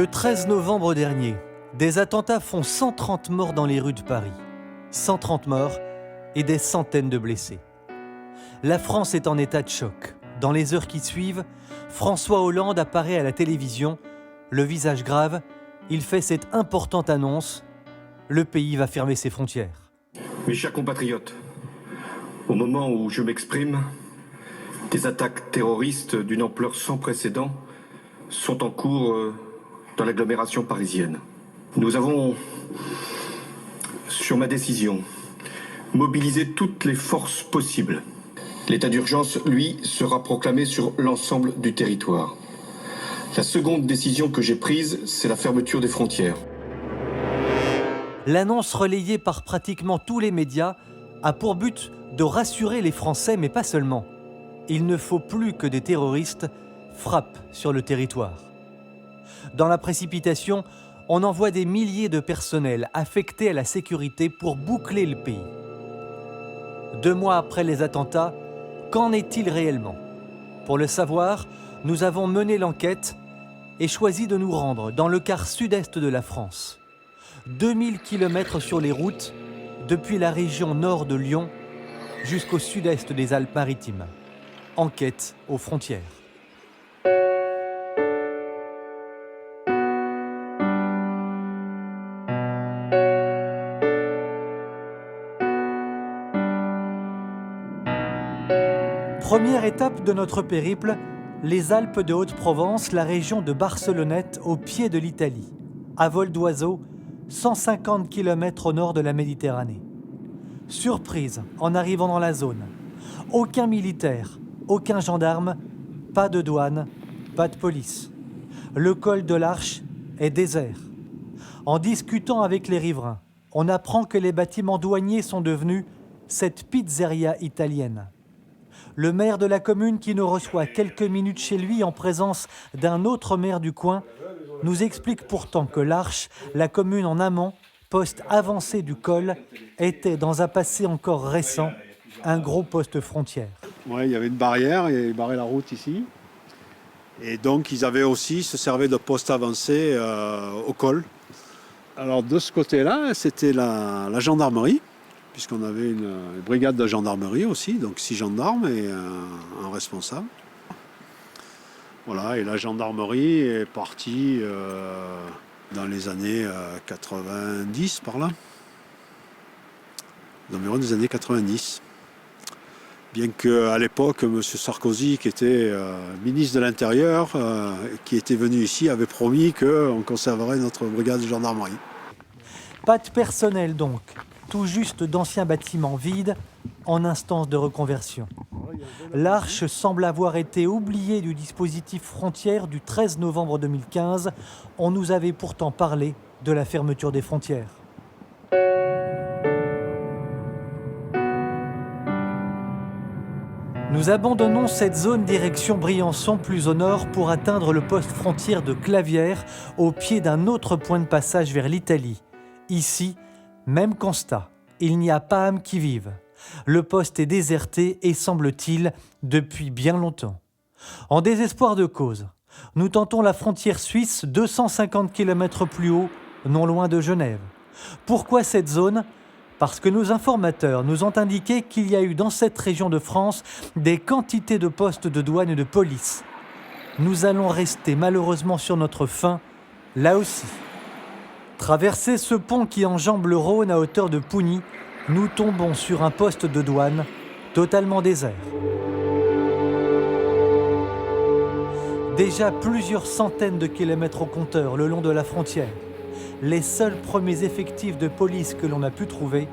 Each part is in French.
Le 13 novembre dernier, des attentats font 130 morts dans les rues de Paris. 130 morts et des centaines de blessés. La France est en état de choc. Dans les heures qui suivent, François Hollande apparaît à la télévision, le visage grave, il fait cette importante annonce, le pays va fermer ses frontières. Mes chers compatriotes, au moment où je m'exprime, des attaques terroristes d'une ampleur sans précédent sont en cours dans l'agglomération parisienne. Nous avons, sur ma décision, mobilisé toutes les forces possibles. L'état d'urgence, lui, sera proclamé sur l'ensemble du territoire. La seconde décision que j'ai prise, c'est la fermeture des frontières. L'annonce relayée par pratiquement tous les médias a pour but de rassurer les Français, mais pas seulement. Il ne faut plus que des terroristes frappent sur le territoire. Dans la précipitation, on envoie des milliers de personnels affectés à la sécurité pour boucler le pays. 2 mois après les attentats, qu'en est-il réellement? Pour le savoir, nous avons mené l'enquête et choisi de nous rendre dans le quart sud-est de la France. 2000 km sur les routes, depuis la région nord de Lyon jusqu'au sud-est des Alpes-Maritimes. Enquête aux frontières. Première étape de notre périple, les Alpes de Haute-Provence, la région de Barcelonnette au pied de l'Italie. À vol d'oiseau, 150 km au nord de la Méditerranée. Surprise en arrivant dans la zone. Aucun militaire, aucun gendarme, pas de douane, pas de police. Le col de l'Arche est désert. En discutant avec les riverains, on apprend que les bâtiments douaniers sont devenus cette pizzeria italienne. Le maire de la commune qui nous reçoit quelques minutes chez lui en présence d'un autre maire du coin nous explique pourtant que l'Arche, la commune en amont, poste avancé du col, était dans un passé encore récent un gros poste frontière. Ouais, il y avait une barrière, ils barraient la route ici. Et donc ils avaient aussi se servaient de poste avancé au col. Alors de ce côté-là, c'était la gendarmerie, puisqu'on avait une brigade de gendarmerie aussi, donc 6 gendarmes et un responsable. Voilà, et la gendarmerie est partie dans les années 90 par là. Environ des années 90. Bien qu'à l'époque, M. Sarkozy, qui était ministre de l'Intérieur, qui était venu ici, avait promis qu'on conserverait notre brigade de gendarmerie. Pas de personnel donc, tout juste d'anciens bâtiments vides en instance de reconversion. L'Arche semble avoir été oubliée du dispositif frontière du 13 novembre 2015. On nous avait pourtant parlé de la fermeture des frontières. Nous abandonnons cette zone direction Briançon plus au nord pour atteindre le poste frontière de Clavières au pied d'un autre point de passage vers l'Italie. Ici, même constat, il n'y a pas âme qui vive. Le poste est déserté et semble-t-il depuis bien longtemps. En désespoir de cause, nous tentons la frontière suisse 250 km plus haut, non loin de Genève. Pourquoi cette zone ? Parce que nos informateurs nous ont indiqué qu'il y a eu dans cette région de France des quantités de postes de douane et de police. Nous allons rester malheureusement sur notre faim, là aussi. Traverser ce pont qui enjambe le Rhône à hauteur de Pougny, nous tombons sur un poste de douane totalement désert. Déjà plusieurs centaines de kilomètres au compteur le long de la frontière. Les seuls premiers effectifs de police que l'on a pu trouver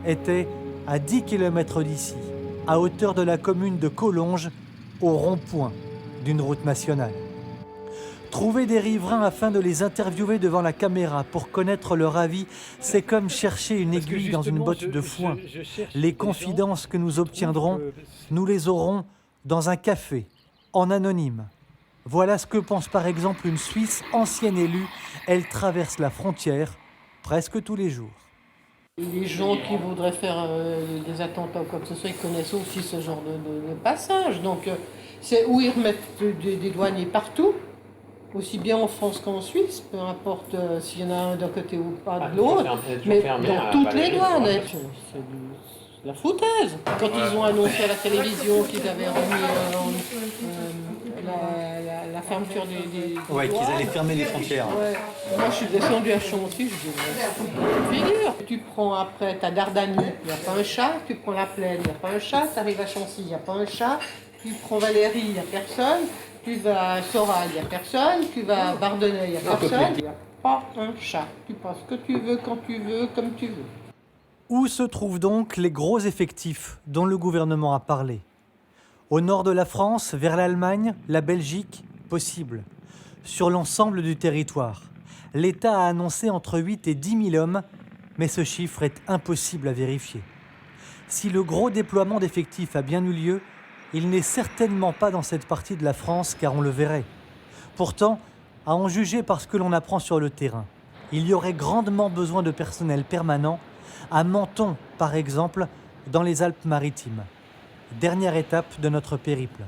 étaient à 10 km d'ici, à hauteur de la commune de Collonges, au rond-point d'une route nationale. Trouver des riverains afin de les interviewer devant la caméra pour connaître leur avis, c'est comme chercher une aiguille dans une botte de foin. Les confidences que nous obtiendrons, nous les aurons dans un café, en anonyme. Voilà ce que pense par exemple une Suisse ancienne élue. Elle traverse la frontière presque tous les jours. Les gens qui voudraient faire des attentats ou quoi que ce soit, ils connaissent aussi ce genre de passage. Donc c'est où ils remettent des douaniers partout. Aussi bien en France qu'en Suisse, peu importe s'il y en a un d'un côté ou pas de l'autre, mais dans toutes les douanes, c'est de la foutaise. Quand ils ont annoncé à la télévision qu'ils avaient remis la fermeture des Ouais, douanes, qu'ils allaient fermer les frontières. ouais. Moi je suis descendu à Chantilly, je dis, figure, tu prends après ta Dardanie, il n'y a pas un chat, tu prends la Plaine, il n'y a pas un chat, tu arrives à Chantilly, il n'y a pas un chat, tu prends Valérie, il n'y a personne. Tu vas à Soral, il n'y a personne. Tu vas à Bardonnay, il n'y a personne. Il n'y a pas un chat. Tu passes ce que tu veux, quand tu veux, comme tu veux. Où se trouvent donc les gros effectifs dont le gouvernement a parlé? Au nord de la France, vers l'Allemagne, la Belgique, possible. Sur l'ensemble du territoire, l'État a annoncé entre 8 et 10 000 hommes, mais ce chiffre est impossible à vérifier. Si le gros déploiement d'effectifs a bien eu lieu, il n'est certainement pas dans cette partie de la France, car on le verrait. Pourtant, à en juger par ce que l'on apprend sur le terrain, il y aurait grandement besoin de personnel permanent, à Menton par exemple, dans les Alpes-Maritimes. Dernière étape de notre périple.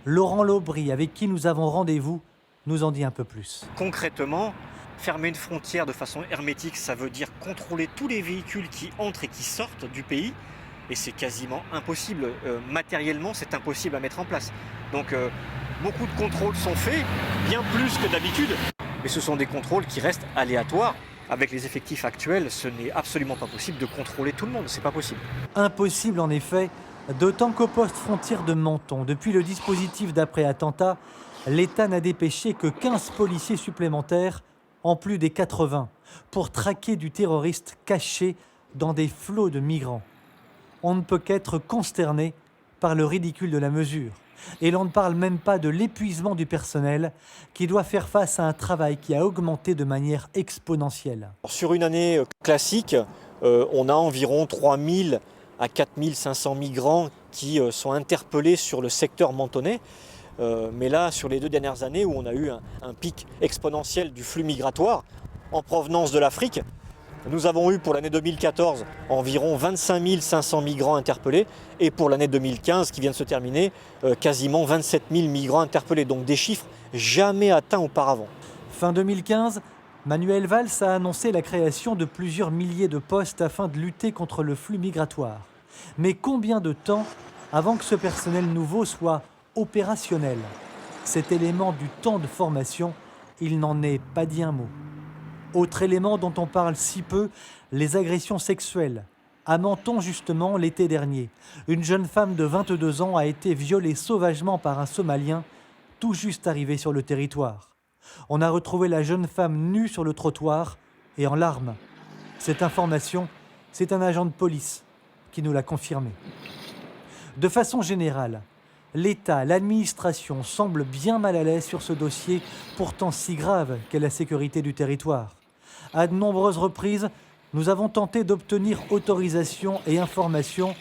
Laurent Laubry, avec qui nous avons rendez-vous, nous en dit un peu plus. Concrètement, fermer une frontière de façon hermétique, ça veut dire contrôler tous les véhicules qui entrent et qui sortent du pays. Et c'est quasiment impossible. Matériellement, c'est impossible à mettre en place. Donc, beaucoup de contrôles sont faits, bien plus que d'habitude. Mais ce sont des contrôles qui restent aléatoires. Avec les effectifs actuels, ce n'est absolument pas possible de contrôler tout le monde. C'est pas possible. Impossible en effet, d'autant qu'au poste frontière de Menton, depuis le dispositif d'après-attentat, l'État n'a dépêché que 15 policiers supplémentaires, en plus des 80, pour traquer du terroriste caché dans des flots de migrants. On ne peut qu'être consterné par le ridicule de la mesure. Et l'on ne parle même pas de l'épuisement du personnel qui doit faire face à un travail qui a augmenté de manière exponentielle. Sur une année classique, on a environ 3 000 à 4 500 migrants qui sont interpellés sur le secteur mentonnais. Mais là, sur les 2 dernières années où on a eu un pic exponentiel du flux migratoire en provenance de l'Afrique, nous avons eu pour l'année 2014 environ 25 500 migrants interpellés et pour l'année 2015 qui vient de se terminer, quasiment 27 000 migrants interpellés. Donc des chiffres jamais atteints auparavant. Fin 2015, Manuel Valls a annoncé la création de plusieurs milliers de postes afin de lutter contre le flux migratoire. Mais combien de temps avant que ce personnel nouveau soit opérationnel? Cet élément du temps de formation, il n'en est pas dit un mot. Autre élément dont on parle si peu, les agressions sexuelles. À Menton, justement, l'été dernier, une jeune femme de 22 ans a été violée sauvagement par un Somalien, tout juste arrivé sur le territoire. On a retrouvé la jeune femme nue sur le trottoir et en larmes. Cette information, c'est un agent de police qui nous l'a confirmé. De façon générale, l'État, l'administration semble bien mal à l'aise sur ce dossier, pourtant si grave qu'est la sécurité du territoire. À de nombreuses reprises, nous avons tenté d'obtenir autorisation et informations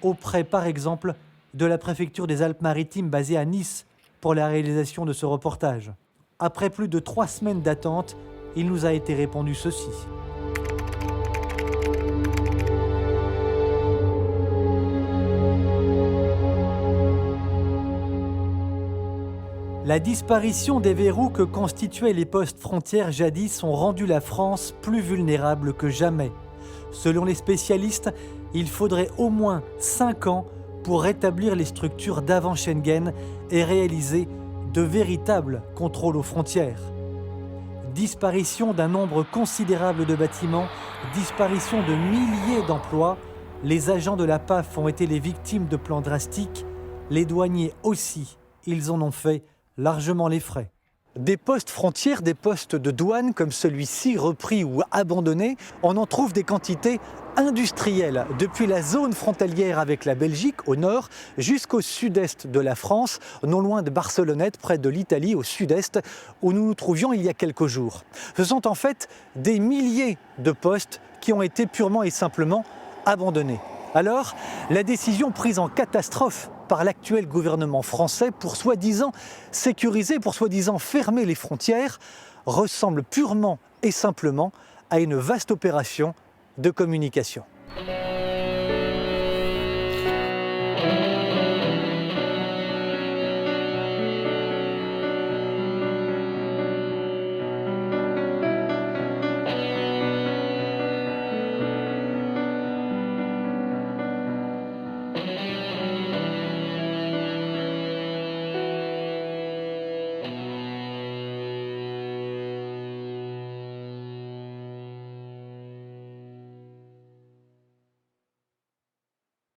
auprès, par exemple, de la préfecture des Alpes-Maritimes basée à Nice pour la réalisation de ce reportage. Après plus de 3 semaines d'attente, il nous a été répondu ceci. La disparition des verrous que constituaient les postes frontières jadis ont rendu la France plus vulnérable que jamais. Selon les spécialistes, il faudrait au moins 5 ans pour rétablir les structures d'avant Schengen et réaliser de véritables contrôles aux frontières. Disparition d'un nombre considérable de bâtiments, disparition de milliers d'emplois, les agents de la PAF ont été les victimes de plans drastiques, les douaniers aussi, ils en ont fait largement les frais. Des postes frontières, des postes de douane comme celui-ci, repris ou abandonné, on en trouve des quantités industrielles, depuis la zone frontalière avec la Belgique au nord jusqu'au sud-est de la France, non loin de Barcelonnette, près de l'Italie au sud-est, où nous nous trouvions il y a quelques jours. Ce sont en fait des milliers de postes qui ont été purement et simplement abandonnés. Alors, la décision prise en catastrophe par l'actuel gouvernement français pour soi-disant sécuriser, pour soi-disant fermer les frontières, ressemble purement et simplement à une vaste opération de communication.